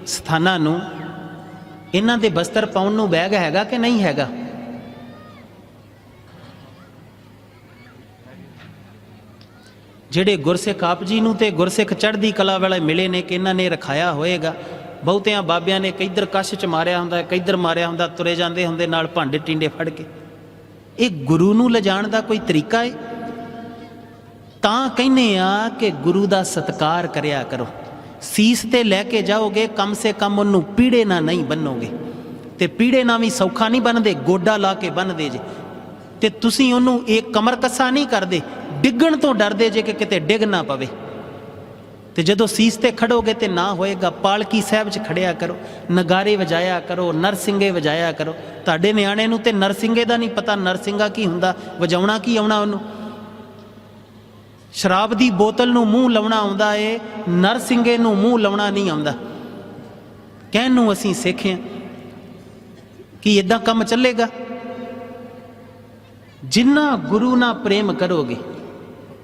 ਸਥਾਨਾਂ ਨੂੰ, ਇਹਨਾਂ ਦੇ ਬਸਤਰ ਪਾਉਣ ਨੂੰ ਬੈਗ ਹੈਗਾ ਕਿ ਨਹੀਂ ਹੈਗਾ? ਜਿਹੜੇ ਗੁਰਸਿੱਖ ਆਪ ਜੀ ਨੂੰ ਤੇ ਗੁਰਸਿੱਖ ਚੜ੍ਹਦੀ ਕਲਾ ਵਾਲੇ ਮਿਲੇ ਨੇ ਕਿ ਇਹਨਾਂ ਨੇ ਰਖਾਇਆ ਹੋਏਗਾ। ਬਹੁਤਿਆਂ ਬਾਬਿਆਂ ਨੇ ਕਈਧਰ ਕੱਛ 'ਚ ਮਾਰਿਆ ਹੁੰਦਾ, ਕਈਧਰ ਮਾਰਿਆ ਹੁੰਦਾ, ਤੁਰੇ ਜਾਂਦੇ ਹੁੰਦੇ ਨਾਲ ਭਾਂਡੇ ਟਿੰਡੇ ਫੜ ਕੇ। ਇਹ ਗੁਰੂ ਨੂੰ ਲਿਜਾਣ ਦਾ ਕੋਈ ਤਰੀਕਾ ਹੈ? ਤਾਂ ਕਹਿੰਦੇ ਆ ਕਿ ਗੁਰੂ ਦਾ ਸਤਿਕਾਰ ਕਰਿਆ ਕਰੋ। ਸੀਸ ਤੇ ਲੈ ਕੇ ਜਾਓਗੇ, ਕਮ ਸੇ ਕਮ ਉਹਨੂੰ ਪੀੜੇ ਨਾਲ ਨਹੀਂ ਬੰਨੋਗੇ। ਤੇ ਪੀੜੇ ਨਾਲ ਵੀ ਸੌਖਾ ਨਹੀਂ ਬੰਨਦੇ, ਗੋਡਾ ਲਾ ਕੇ ਬੰਨਦੇ ਜੇ। ਤੇ ਤੁਸੀਂ ਉਹਨੂੰ ਇਹ ਕਮਰ ਕੱਸਾ ਨਹੀਂ ਕਰਦੇ, ਡਿੱਗਣ ਤੋਂ ਡਰਦੇ ਜੇ ਕਿ ਕਿਤੇ ਡਿੱਗ ਨਾ ਪਵੇ। ਤੇ ਜਦੋਂ ਸੀਸ ਤੇ ਖੜੋਗੇ ਤੇ ਨਾ ਹੋਏਗਾ, ਪਾਲਕੀ ਸਾਹਿਬ 'ਚ ਖੜਿਆ ਕਰੋ, ਨਗਾਰੇ ਵਜਾਇਆ ਕਰੋ, ਨਰਸਿੰਗੇ ਵਜਾਇਆ ਕਰੋ। ਤੁਹਾਡੇ ਨਿਆਣੇ ਨੂੰ ਤੇ ਨਰਸਿੰਗੇ ਦਾ ਨਹੀਂ ਪਤਾ, ਨਰਸਿੰਗਾ ਕੀ ਹੁੰਦਾ, ਵਜਾਉਣਾ ਕੀ ਆਉਣਾ ਉਹਨੂੰ। ਸ਼ਰਾਬ ਦੀ ਬੋਤਲ ਨੂੰ ਮੂੰਹ ਲਾਉਣਾ ਆਉਂਦਾ ਏ, ਨਰਸਿੰਗੇ ਨੂੰ ਮੂੰਹ ਲਾਉਣਾ ਨਹੀਂ ਆਉਂਦਾ। ਕਹਿਣ ਨੂੰ ਅਸੀਂ ਸਿੱਖਿਆ ਕਿ ਇਦਾਂ ਕੰਮ ਚੱਲੇਗਾ? ਜਿੰਨਾ ਗੁਰੂ ਨਾਲ ਪ੍ਰੇਮ ਕਰੋਗੇ,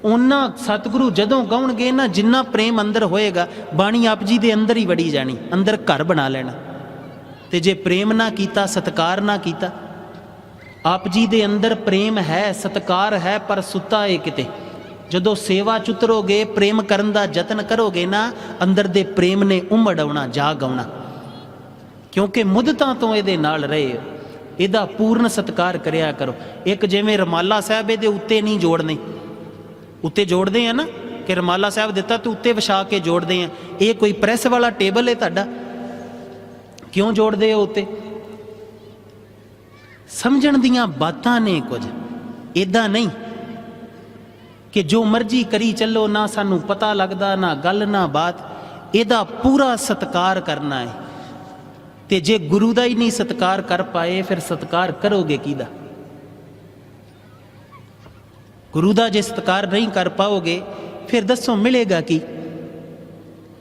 ਉਹਨਾਂ ਸਤਿਗੁਰੂ ਜਦੋਂ ਗਾਉਣਗੇ ਨਾ, ਜਿੰਨਾ ਪ੍ਰੇਮ ਅੰਦਰ ਹੋਏਗਾ, ਬਾਣੀ ਆਪ ਜੀ ਦੇ ਅੰਦਰ ਹੀ ਵੜੀ ਜਾਣੀ, ਅੰਦਰ ਘਰ ਬਣਾ ਲੈਣਾ। ਤੇ ਜੇ ਪ੍ਰੇਮ ਨਾ ਕੀਤਾ, ਸਤਿਕਾਰ ਨਾ ਕੀਤਾ, ਆਪ ਜੀ ਦੇ ਅੰਦਰ ਪ੍ਰੇਮ ਹੈ, ਸਤਿਕਾਰ ਹੈ, ਪਰ ਸੁੱਤਾ ਏ ਕਿਤੇ। ਜਦੋਂ ਸੇਵਾ ਚੁਤਰੋਗੇ, ਪ੍ਰੇਮ ਕਰਨ ਦਾ ਯਤਨ ਕਰੋਗੇ ਨਾ, ਅੰਦਰ ਦੇ ਪ੍ਰੇਮ ਨੇ ਉਮੜ ਆਉਣਾ, ਜਾਗ ਆਉਣਾ। ਕਿਉਂਕਿ ਮੁੱਦਤਾਂ ਤੋਂ ਇਹਦੇ ਨਾਲ ਰਹੇ, ਇਹਦਾ ਪੂਰਨ ਸਤਿਕਾਰ ਕਰਿਆ ਕਰੋ। ਇੱਕ ਜਿਵੇਂ ਰਮਾਲਾ ਸਾਹਿਬ, ਇਹਦੇ ਉੱਤੇ ਨਹੀਂ ਜੋੜਨੇ, ਉੱਤੇ ਜੋੜਦੇ ਆ ਨਾ ਕਿ ਰਮਾਲਾ ਸਾਹਿਬ ਦਿੱਤਾ ਤੇ ਉੱਤੇ ਵਿਛਾ ਕੇ ਜੋੜਦੇ ਆ। ਇਹ ਕੋਈ ਪ੍ਰੈਸ ਵਾਲਾ ਟੇਬਲ ਹੈ ਤੁਹਾਡਾ, ਕਿਉਂ ਜੋੜਦੇ ਹੋ ਉੱਤੇ? ਸਮਝਣ ਦੀਆਂ ਬਾਤਾਂ ਨੇ ਕੁਝ, ਇੱਦਾਂ ਨਹੀਂ। कि जो मर्जी करी चलो, ना सानू पता लगता, ना गल ना बात, ਇਹਦਾ पूरा सत्कार करना है। तो जे गुरु का ही नहीं सत्कार कर पाए, फिर सत्कार करोगे किहदा? गुरु का जे सत्कार नहीं कर पाओगे, फिर दसो मिलेगा की?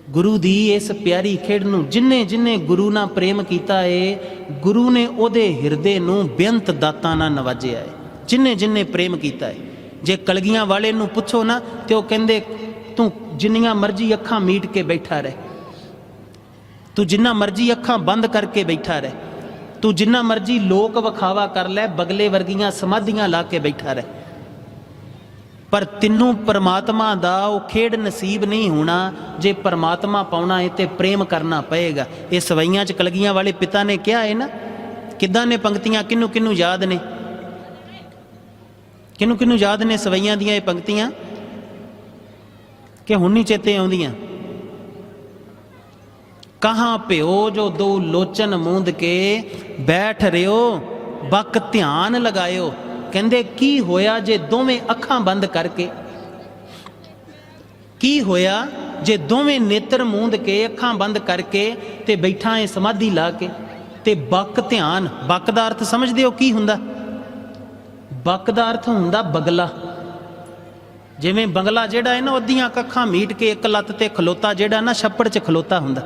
गुरु दी इस प्यारी खेड़ नूं जिन्ने जिन्ने गुरु नाल प्रेम कीता है, गुरु ने उहदे हिरदे नूं बेअंत दातां नाल नवाजिया है। जिन्ने जिन्ने प्रेम कीता है, जे कलगियां वाले नूं पुछो ना तो वह कहंदे तू जिन्नियां मर्जी अखां मीट के बैठा रहे, तू जिन्ना मर्जी अखां बंद करके बैठा रहे, तू जिन्ना मर्जी लोक विखावा कर लै, बगले वर्गियां समाधियां ला के बैठा रहे, पर तिन्नू परमात्मा दा वो खेड़ नसीब नहीं होना। जे परमात्मा पाउना है तो प्रेम करना पएगा। ये सवैयां च कलगियां वाले पिता ने क्या है ना, किदां ने पंक्तियां किनू किनू याद ने, किनू किनू याद ने सवैयां दियां ये पंक्तियां कि हुण नहीं चेते आउंदियां। कहाँ प्यो जो दो लोचन मूंद के बैठ रहियो, बक ध्यान लगायो। कहंदे की होया जे दोवें अखां बंद करके, की होया जे दोवें नेत्र मूंद के अखां बंद करके ते बैठा है समाधि ला के ते बक ध्यान। बक दा अर्थ समझदे हो की हुंदा? बक दा अर्थ हुंदा बगला। जिवें बंगला जिहड़ा है ना, अद्धियां अखां मीट के एक लत्त ते खलोता, जिहड़ा ना छप्पड़ च खलोता हुंदा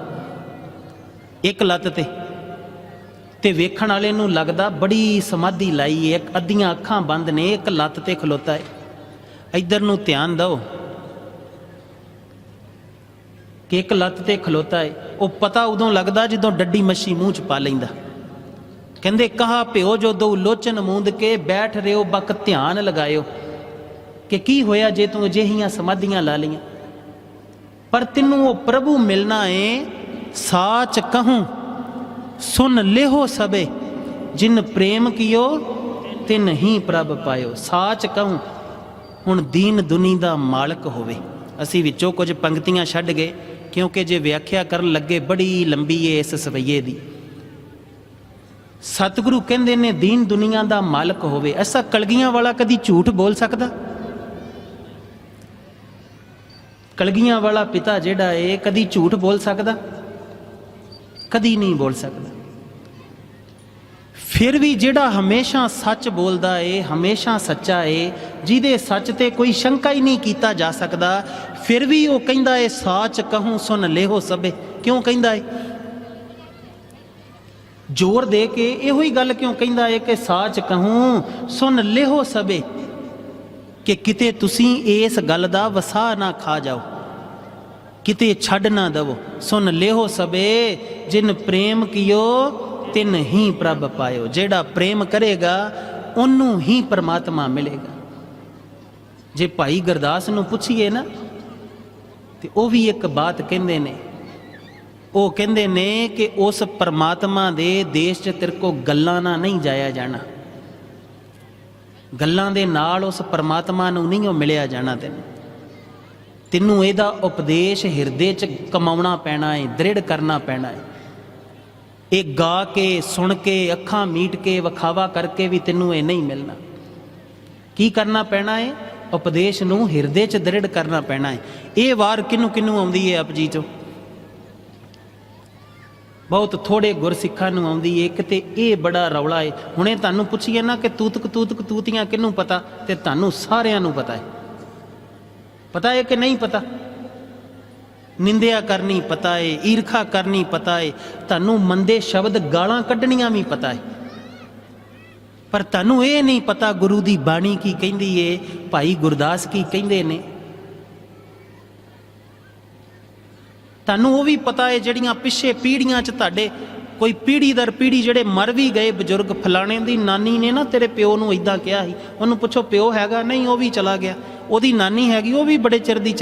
एक लत्त ते वेखण वाले नूं लगदा बड़ी समाधि लाई है, एक अद्धियां अखां बंद ने, एक लत्त ते खलोता है। इधर नूं ध्यान दो कि एक लत्त ते खलोता है। वो पता उदों लगदा जदों डड्डी मच्छी मूँह च पा लैंदा। कहंदे कहा प्यो जो दो लोचन मूंद के बैठ रहे हो, बक ध्यान लगायो। कि की होया जे तू अजिहियां समाधियां ला लियां, पर तिन्नू वो प्रभु मिलना है। साच कहूँ सुन लेहो सबे, जिन प्रेम कियो तिन ही प्रभ पायो। साच कहूँ हुण दीन दुनी दा मालक होवे। असी विचों कुछ पंक्तियां छड्ड गए क्योंकि जे व्याख्या करन लगे बड़ी लंबी है इस सवैये दी। सतगुरु कहंदे ने दीन दुनिया दा मालक होवे। ऐसा कलगियां वाला कदी झूठ बोल सकदा? कलगियां वाला पिता जिहड़ा है कदी झूठ बोल सकदा? कदी नहीं बोल सकदा। फिर भी जिहड़ा हमेशा सच बोलदा है, हमेशा सच्चा है, जिहदे सच ते कोई शंका ही नहीं कीता जा सकदा, फिर भी वो कहंदा है साच कहूँ सुन लेहो सबे। क्यों कहंदा है? जोर दे के इहो ही गल क्यों कहंदा है कि साच कहूँ सुन लेहो सबे, कि किते तुसी इस गल दा वसा ना खा जाओ, किते छड़ ना दवो। सुन लेहो सबे जिन प्रेम कियो तिन ही प्रभ पायो। जेड़ा प्रेम करेगा उन्नू ही परमात्मा मिलेगा। जे भाई गुरदास नू पुछिए ना तो वह भी एक बात कहंदे ने, वो कहंदे ने कि उस परमात्मा दे देश च तेरे को गल्लां ना नहीं जाया जाना, गल्लां दे नाल उस परमात्मा नू नहीं मिलिया जाना। तेनू इहदा उपदेश हिरदे च कमाउणा पैना है, दृढ़ करना पैना है। एक गा के सुन के अखां मीट के विखावा करके भी तेनू ये नहीं मिलना। की करना पैना है? उपदेश नू हिरदे च दृढ़ करना पैना है। ये वार किनू किनू आउंदी है आप जी चो? बहुत थोड़े गुरसिखां नू आउंदी है। एक ते ये बड़ा रौला है। हुणे तुहानू पुछीए ना कि तूतक तूतक तूतियां किनू पता, ते तुहानू सारियां नू पता है। पता है कि नहीं पता? निंदिया करनी पता है, ईरखा करनी पता है, तुहानू मंदे शब्द गालां कढ़नियां भी पता है, पर तुहानू ये नहीं पता गुरु की बाणी की कहंदी है, भाई गुरदास की कहंदे ने। तुहानू वो भी पता है जड़ियां पिछे पीढ़ियां च तुहाडे कोई पीढ़ी दर पीढ़ी जेड़े मर भी गए बजुर्ग, फलाने दी नानी ने ना तेरे प्यो नू इदां कहा ही, उन्होंने पुछो प्यो हैगा? नहीं, वो भी चला गया। ओदी नानी हैगी, वो भी बड़े चिर दी